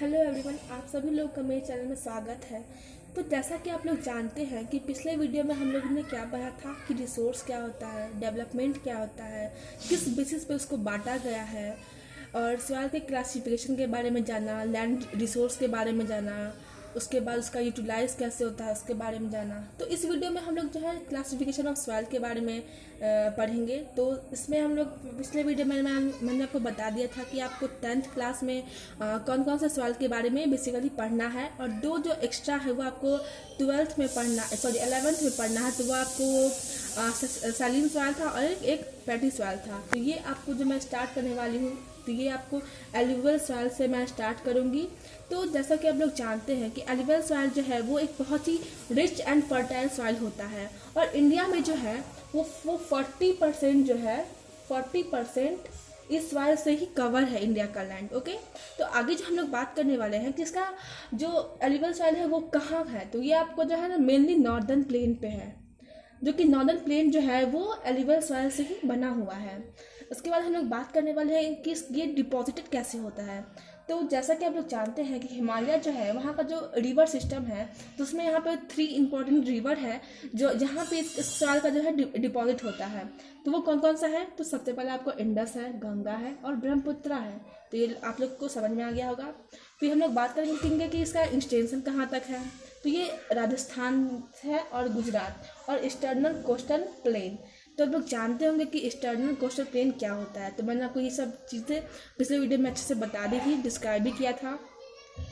Hello everyone, आप सभी लोग का मेरे चैनल में स्वागत है। तो जैसा कि आप लोग जानते हैं कि पिछले वीडियो में हम लोगों ने क्या पढ़ा था कि रिसोर्स क्या होता है, डेवलपमेंट क्या होता है, किस बेसिस पे उसको बांटा गया है, और सॉइल के क्लासिफिकेशन के बारे में जाना, लैंड रिसोर्स के बारे में जाना, उसके बाद उसका यूटिलाइज कैसे होता है उसके बारे में जाना। तो इस वीडियो में हम लोग जो है क्लासिफिकेशन ऑफ सॉइल के बारे में पढ़ेंगे। तो इसमें हम लोग पिछले वीडियो में मैंने आपको बता दिया था कि आपको 10th क्लास में कौन कौन से सॉइल के बारे में बेसिकली पढ़ना है, और दो जो एक्स्ट्रा है वो आपको 12th में पढ़ना, सॉरी 11th में पढ़ना है। तो वो आपको सैलिन सॉइल था और एक पैटी सॉइल था। तो ये आपको जो मैं स्टार्ट करने वाली हूँ, तो ये आपको एलुवियल सॉइल से मैं स्टार्ट करूँगी। तो जैसा कि आप लोग जानते हैं कि एलुवियल सॉइल जो है वो एक बहुत ही रिच एंड फर्टाइल सॉइल होता है, और इंडिया में जो है वो 40% जो है 40% इस सॉइल से ही कवर है इंडिया का लैंड। ओके, तो आगे जो हम लोग बात करने वाले हैं कि इसका जो एलुवियल सॉइल है वो कहाँ है, तो ये आपको जो है ना मेनली नॉर्दर्न प्लेन पे है, जो कि नॉर्दर्न प्लेन जो है वो एलुवियल सॉइल से ही बना हुआ है। उसके बाद हम लोग बात करने वाले हैं कि ये डिपॉजिटेड कैसे होता है। तो जैसा कि आप लोग जानते हैं कि हिमालय जो है वहाँ का जो रिवर सिस्टम है, तो उसमें यहाँ पे 3 इंपॉर्टेंट रिवर है जो जहाँ पे इस सॉइल का जो है डिपॉजिट होता है। तो वो कौन कौन सा है, तो सबसे पहले आपको इंडस है, गंगा है और ब्रह्मपुत्र है। तो ये आप लोग को समझ में आ गया होगा। फिर हम लोग बात करेंगे कि इसका एक्सटेंशन कहाँ तक है। तो ये राजस्थान है और गुजरात और ईस्टर्नल कोस्टल प्लेन। तो आप लोग जानते होंगे कि ईस्टर्नल कोस्टल प्लेन क्या होता है। तो मैंने आपको ये सब चीज़ें पिछले वीडियो में अच्छे से बता दी थी, डिस्क्राइब भी किया था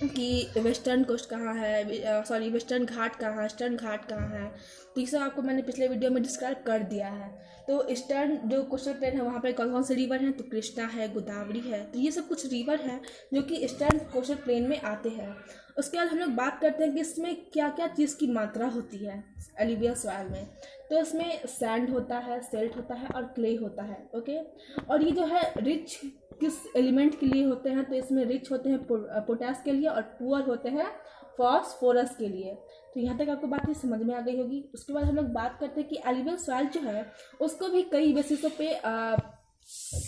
कि वेस्टर्न कोस्ट कहाँ है, सॉरी वेस्टर्न घाट कहाँ है, ईस्टर्न घाट कहाँ है। तो ये सब आपको मैंने पिछले वीडियो में डिस्क्राइब कर दिया है। तो ईस्टर्न जो कोस्टल प्लेन है वहाँ पर कौन कौन से रिवर हैं, तो कृष्णा है, गोदावरी है। तो ये सब कुछ रिवर हैं जो कि ईस्टर्न कोस्टल प्लेन में आते हैं। उसके बाद हम लोग बात करते हैं कि इसमें क्या क्या चीज़ की मात्रा होती है एलुवियल सॉइल में। तो इसमें सैंड होता है, सेल्ट होता है और क्ले होता है। ओके, और ये जो है रिच किस एलिमेंट के लिए होते हैं, तो इसमें रिच होते हैं पोटास के लिए और पुअर होते हैं फॉस्फोरस के लिए। तो यहाँ तक आपको बात ये समझ में आ गई होगी। उसके बाद हम लोग बात करते हैं कि एलुवियल सॉइल जो है उसको भी कई बेसिसों पे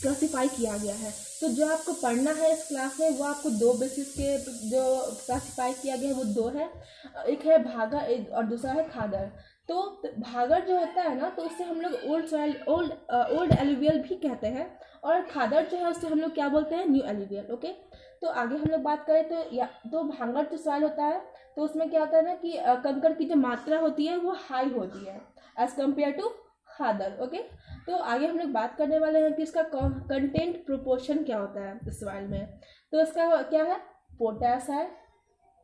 क्लासीफाई किया गया है। तो जो आपको पढ़ना है इस क्लास में वो आपको 2 बेसिस के जो क्लासीफाई किया गया है वो 2 है, एक है भागर और दूसरा है खादर। तो भागर जो होता है ना, तो उससे हम लोग ओल्ड सॉइल ओल्ड एलुवियल भी कहते हैं, और खादर जो है उससे हम लोग क्या बोलते हैं, न्यू एलुवियल। ओके, तो आगे हम लोग बात करें तो भांगर जो सॉइल होता है तो उसमें क्या होता है ना कि कंकड़ की जो मात्रा होती है वो हाई होती है as compare to Khadar. Okay, तो आगे हम लोग बात करने वाले हैं कि इसका कंटेंट प्रोपोर्शन क्या होता है इस सॉइल में। तो इसका क्या है, पोटास है,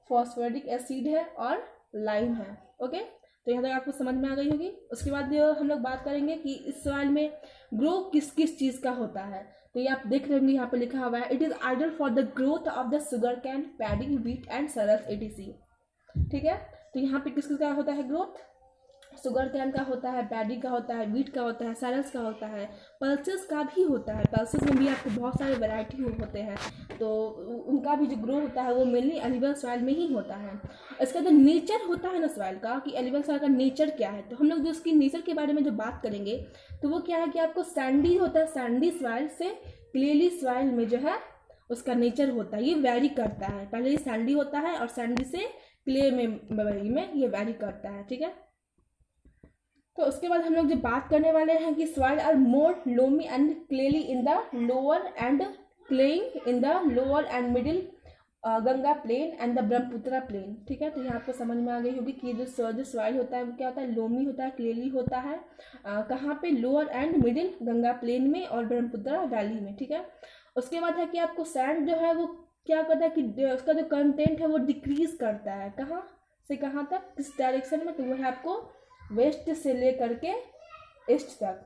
फॉस्फोरिक एसिड है और लाइम है। ओके, तो यहाँ तक आपको समझ में आ गई होगी। उसके बाद हम लोग बात करेंगे कि इस सॉइल में ग्रो किस किस चीज़ का होता है। तो ये आप देख रहे होंगे यहाँ पे लिखा हुआ है, it is ideal for the growth of the sugar cane, paddy, wheat and Saras ATC. ठीक है, तो यहाँ पे किस किस का होता है ग्रोथ, शुगर कैन का होता है, पैडी का होता है, व्हीट का होता है, सैरल्स का होता है, पल्सेस का भी होता है। पल्सेस में भी आपको बहुत सारे वैरायटी होते हैं, तो उनका भी जो ग्रो होता है वो मेनली एलुवियल सॉइल में ही होता है। इसका जो नेचर होता है ना सॉइल का, कि एलुवियल सॉइल का नेचर क्या है, तो हम लोग जो उसकी नेचर के बारे में जो बात करेंगे तो वो क्या है कि आपको सैंडी होता है, सैंडी सॉइल से क्लेली सॉइल में जो है उसका नेचर होता है, ये वेरी करता है। पहले ये सैंडी होता है और सैंडी से क्ले में ये वेरी करता है। ठीक है, तो उसके बाद हम लोग जो बात करने वाले हैं कि soil are more loamy and clayey in the lower and clayey in the lower and middle Ganga plain and the Brahmaputra plain. ठीक है, तो यहाँ आपको समझ में आ गई होगी कि जो सॉइल होता है वो क्या होता है, लोमी होता है, क्लेली होता है, कहाँ पे, lower and middle Ganga plain में और ब्रह्मपुत्र वैली में। ठीक है, उसके बाद है कि आपको सैंड जो है वो क्या करता है कि उसका जो कंटेंट है वो डिक्रीज करता है, कहाँ से कहाँ तक, किस डायरेक्शन में, तो वो है आपको वेस्ट से लेकर के ईस्ट तक।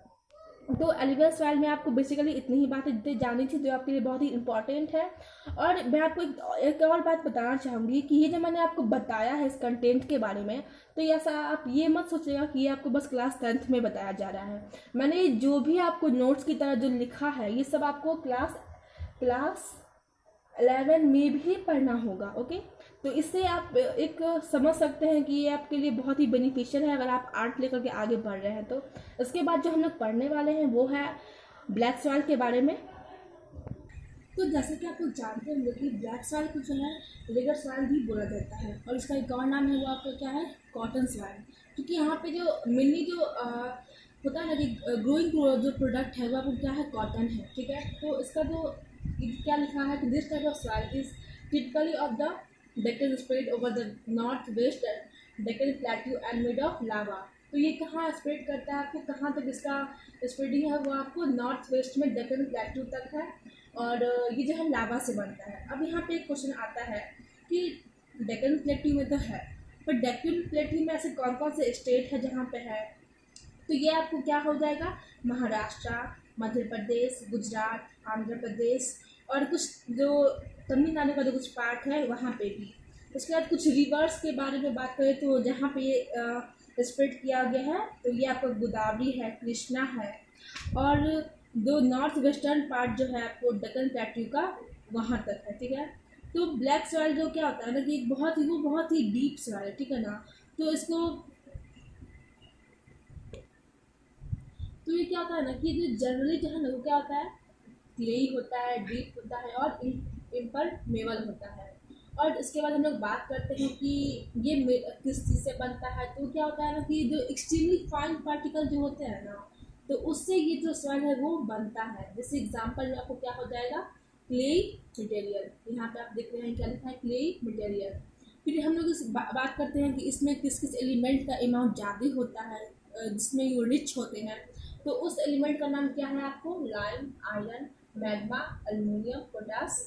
तो एलुवियल सॉइल में आपको बेसिकली इतनी ही बातें जानी थी जो आपके लिए बहुत ही इंपॉर्टेंट है। और मैं आपको एक और बात बताना चाहूँगी कि ये जो मैंने आपको बताया है इस कंटेंट के बारे में, तो ऐसा आप ये मत सोचिएगा कि ये आपको बस क्लास 10th में बताया जा रहा है। मैंने जो भी आपको नोट्स की तरह जो लिखा है ये सब आपको क्लास 11 में भी पढ़ना होगा। ओके, तो इससे आप एक समझ सकते हैं कि ये आपके लिए बहुत ही बेनिफिशियल है अगर आप आर्ट लेकर के आगे बढ़ रहे हैं। तो इसके बाद जो हम लोग पढ़ने वाले हैं वो है ब्लैक सॉइल के बारे में। तो जैसा कि आप लोग जानते होंगे कि ब्लैक सॉइल को जो है रिवर सॉइल भी बोला जाता है, और इसका एक और नाम है वो आपका क्या है, कॉटन सॉइल। क्योंकि यहाँ पे जो मेनली जो होता है ना कि ग्रोइंग जो प्रोडक्ट है वो आपको क्या है, कॉटन है, ठीक है। तो इसका जो क्या लिखा है कि this type of soil is typically of the Deccan spread over the north west Deccan plateau and made of lava. तो ये कहाँ स्प्रेड करता है, आपको कहाँ तक इसका स्प्रेडिंग है, वो आपको नॉर्थ वेस्ट में डेक्कन प्लेट्यू तक है, और ये जो है लावा से बनता है। अब यहाँ पे एक क्वेश्चन आता है कि डेक्कन प्लेट्यू में तो है, पर डेक्कन प्लेट्यू में ऐसे कौन कौन से स्टेट है जहाँ पे है, तो ये आपको क्या हो जाएगा, महाराष्ट्र, मध्य प्रदेश, गुजरात, आंध्र प्रदेश, और कुछ जो तमिलनाडु का जो कुछ पार्ट है वहाँ पे भी। उसके बाद कुछ रिवर्स के बारे में बात करें तो जहाँ पे ये स्प्रेड किया गया है, तो ये आपका गोदावरी है, कृष्णा है, और जो नॉर्थ वेस्टर्न पार्ट जो है आपको डेक्कन प्लेट्यू का वहाँ तक है, ठीक है। तो ब्लैक सॉइल जो क्या होता है ना कि वो बहुत ही डीप सॉइल है, ठीक है ना। तो इसको तो ये क्या होता है ना कि जो जनरली जो है ना वो क्या होता है, क्लेई होता है, डीप होता है, और इम्परमेबल होता है। और इसके बाद हम लोग बात करते हैं कि ये किस चीज़ से बनता है, तो क्या होता है ना कि जो एक्सट्रीमली फाइन पार्टिकल जो होते हैं ना, तो उससे ये जो सॉइल है वो बनता है। जैसे एग्जांपल में आपको क्या हो जाएगा, क्लेई मटेरियल। यहाँ पे आप देख रहे हैं क्या लिखा है, क्लेई मटेरियल। फिर हम लोग इस बात करते हैं कि इसमें किस किस एलिमेंट का अमाउंट ज़्यादा होता है, जिसमें ये रिच होते हैं। तो उस एलिमेंट का नाम क्या है आपको, lime, iron, magma, aluminium, potash.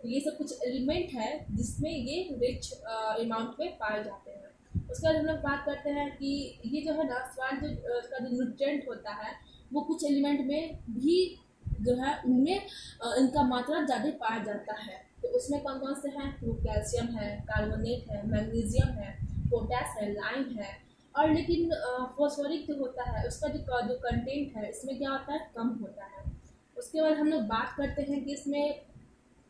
तो ये सब कुछ एलिमेंट है जिसमें ये रिच अमाउंट में पाए जाते हैं। उसके बाद हम लोग बात करते हैं कि ये जो है ना सॉइल जो उसका जो न्यूट्रिएंट होता है वो कुछ एलिमेंट में भी जो है उनमें इनका मात्रा ज़्यादा पाया जाता है। तो उसमें कौन कौन से हैं, वो कैल्शियम है, कार्बोनेट है, मैग्नीशियम है, पोटास है, लाइम है। और लेकिन फॉस्फोरिक जो होता है उसका जो कंटेंट है इसमें क्या होता है, कम होता है। उसके बाद हम लोग बात करते हैं कि इसमें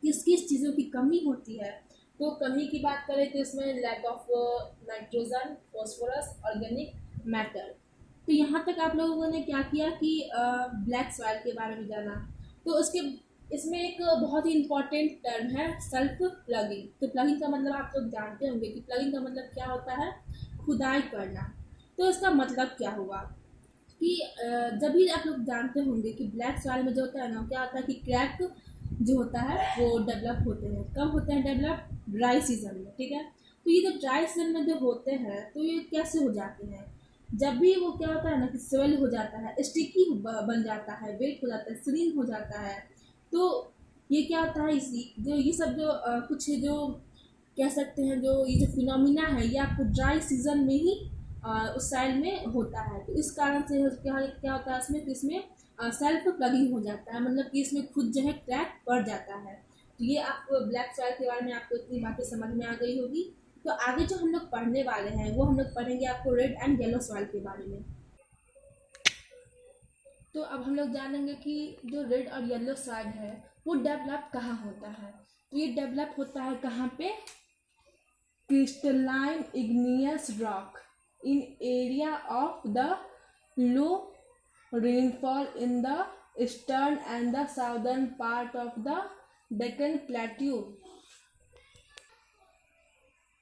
किस किस चीज़ों की कमी होती है। तो कमी की बात करें तो इसमें lack of nitrogen, phosphorus, organic matter. तो यहाँ तक आप लोगों ने क्या किया कि ब्लैक सॉइल के बारे में जाना। तो उसके इसमें एक बहुत ही इम्पॉर्टेंट टर्म है सेल्फ प्लगिंग। तो प्लगिंग का मतलब आप लोग जानते होंगे कि प्लगिंग का मतलब क्या होता है, खुदाई करना। तो इसका मतलब क्या हुआ कि जब भी आप लोग जानते होंगे कि ब्लैक सॉइल में जो होता है ना, क्या होता है कि क्रैक जो होता है वो डेवलप होते हैं। कब होते हैं डेवलप, ड्राई सीजन में, ठीक है। तो ये जो ड्राई सीजन में जो होते हैं तो ये कैसे हो जाते हैं, जब भी वो क्या होता है ना कि स्वेल हो जाता है, स्टिकी बन जाता है, वेट हो जाता है, श्रिंक हो जाता है। तो ये क्या होता है, इसी जो ये सब जो कुछ जो कह सकते हैं जो ये जो फिनोमिना है ये आपको ड्राई सीजन में ही उस साइल में होता है। तो इस कारण से क्या होता है इसमें, तो इसमें सेल्फ प्लगिंग हो जाता है, मतलब कि इसमें खुद जो है क्रैक पड़ जाता है। तो ये आपको ब्लैक सॉइल के बारे में आपको इतनी बातें समझ में आ गई होगी। तो आगे जो हम लोग पढ़ने वाले हैं वो हम लोग पढ़ेंगे आपको रेड एंड येलो सॉइल के बारे में। तो अब हम लोग जानेंगे कि जो रेड और येलो सॉइल है वो डेवलप कहाँ होता है। तो ये डेवलप होता है कहाँ पे, crystalline igneous rock in area of the low rainfall in the eastern and the southern part of the Deccan Plateau।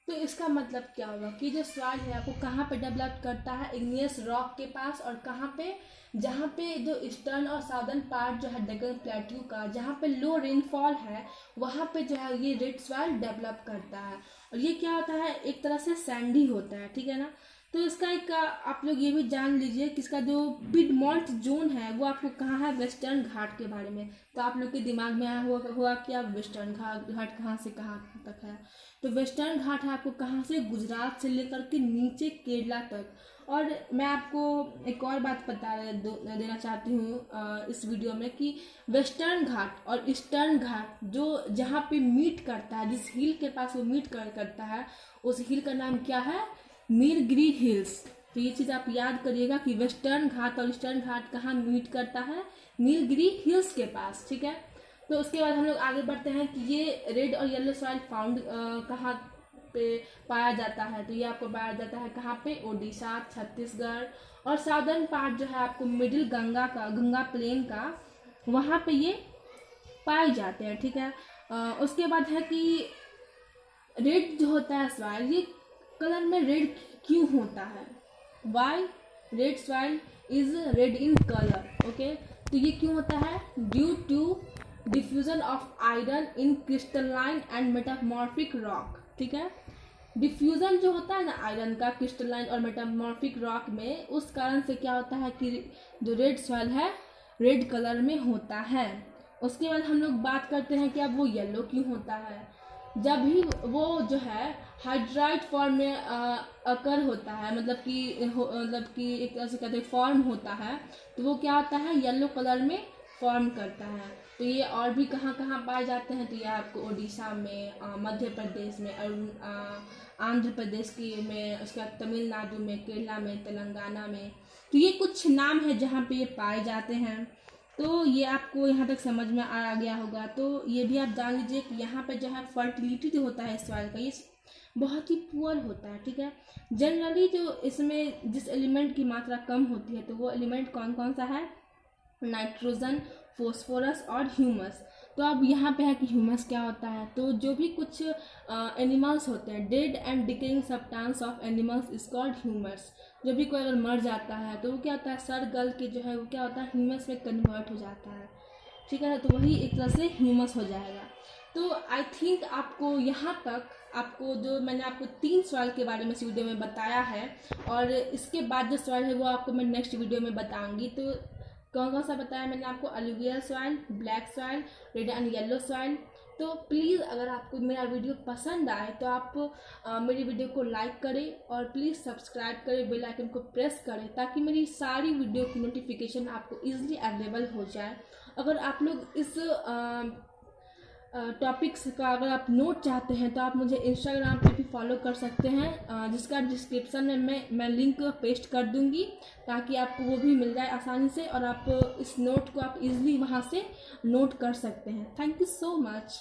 तो इसका मतलब क्या होगा कि जो सॉइल है आपको कहाँ पे डेवलप करता है, इग्नियस रॉक के पास, और कहाँ पे, जहाँ पे जो ईस्टर्न और साउदर्न पार्ट जो है डेक्कन प्लेट्यू का, जहाँ पे लो रेनफॉल है वहाँ पे जो है ये रेड सॉइल डेवलप करता है। और ये क्या होता है, एक तरह से सैंडी होता है, ठीक है ना। तो इसका एक आप लोग ये भी जान लीजिए कि इसका जो पिडमॉन्ट जोन है वो आपको कहाँ है, वेस्टर्न घाट के बारे में। तो आप लोग के दिमाग में आया हुआ कि आप वेस्टर्न घाट कहाँ से कहाँ तक है। तो वेस्टर्न घाट है आपको कहाँ से, गुजरात से लेकर के नीचे केरला तक। और मैं आपको एक और बात देना चाहती हूँ इस वीडियो में कि वेस्टर्न घाट और ईस्टर्न घाट जो जहाँ पे मीट करता है, जिस हिल के पास वो मीट करता है, उस हिल का नाम क्या है, नीलगिरी हिल्स। तो ये चीज़ आप याद करिएगा कि वेस्टर्न घाट और ईस्टर्न घाट कहाँ मीट करता है, नीलगिरी हिल्स के पास, ठीक है। तो उसके बाद हम लोग आगे बढ़ते हैं कि ये रेड और येलो सॉइल फाउंड कहाँ पे पाया जाता है। तो ये आपको पाया जाता है कहाँ पे, ओडिशा, छत्तीसगढ़, और साउदर्न पार्ट जो है आपको मिडिल गंगा प्लेन का, वहाँ पे ये पाए जाते हैं, ठीक है। उसके बाद है कि रेड जो होता है सॉइल, ये कलर में रेड क्यों होता है, why red soil is red in colour, okay. तो ये क्यों होता है, due to diffusion of iron in crystalline and metamorphic rock, ठीक है। डिफ्यूजन जो होता है ना आयरन का क्रिस्टलाइन और मेटामॉर्फिक रॉक में, उस कारण से क्या होता है कि जो रेड सॉइल है रेड कलर में होता है। उसके बाद हम लोग बात करते हैं कि अब वो येलो क्यों होता है। जब भी वो जो है हाइड्राइड फॉर्म में अकर होता है, मतलब कि एक तरह से कहते हैं फॉर्म होता है, तो वो क्या होता है येलो कलर में फॉर्म करता है। तो ये और भी कहाँ कहाँ पाए जाते हैं, तो ये आपको उड़ीसा में, मध्य प्रदेश में, आंध्र प्रदेश की में, उसके बाद तमिलनाडु में, केरला में, तेलंगाना में। तो ये कुछ नाम है जहाँ पे ये पाए जाते हैं। तो ये आपको यहाँ तक समझ में आ गया होगा। तो ये भी आप जान लीजिए कि यहाँ पे जो है फर्टिलिटी जो होता है सॉइल का, ये बहुत ही पुअर होता है, ठीक है। जनरली जो इसमें जिस एलिमेंट की मात्रा कम होती है, तो वो एलिमेंट कौन कौन सा है, नाइट्रोजन, फॉस्फोरस और ह्यूमस। तो अब यहाँ पे है कि ह्यूमस क्या होता है। तो जो भी कुछ एनिमल्स होते हैं, dead and decaying substance of animals is called humus. जो भी कोई अगर मर जाता है तो वो क्या होता है, सड़ गल के जो है वो क्या होता है, ह्यूमस में कन्वर्ट हो जाता है, ठीक है। तो वही एक तरह से ह्यूमस हो जाएगा। तो आई थिंक आपको यहाँ तक, आपको जो मैंने आपको 3 सॉइल के बारे में इस वीडियो में बताया है, और इसके बाद जो सॉइल है वो आपको मैं नेक्स्ट वीडियो में बताऊँगी। तो कौन कौन सा बताया मैंने आपको, alluvial soil, black soil, red and yellow soil. तो प्लीज़ अगर आपको मेरा वीडियो पसंद आए तो आप मेरी वीडियो को लाइक करें और प्लीज़ सब्सक्राइब करें, बेल आइकन को प्रेस करें, ताकि मेरी सारी वीडियो की नोटिफिकेशन आपको ईजिली अवेलेबल हो जाए। अगर आप लोग इस टॉपिक्स का अगर आप नोट चाहते हैं तो आप मुझे इंस्टाग्राम पे भी फॉलो कर सकते हैं, जिसका डिस्क्रिप्शन में मैं लिंक पेस्ट कर दूंगी, ताकि आपको वो भी मिल जाए आसानी से और आप इस नोट को आप इजीली वहाँ से नोट कर सकते हैं। Thank you so much.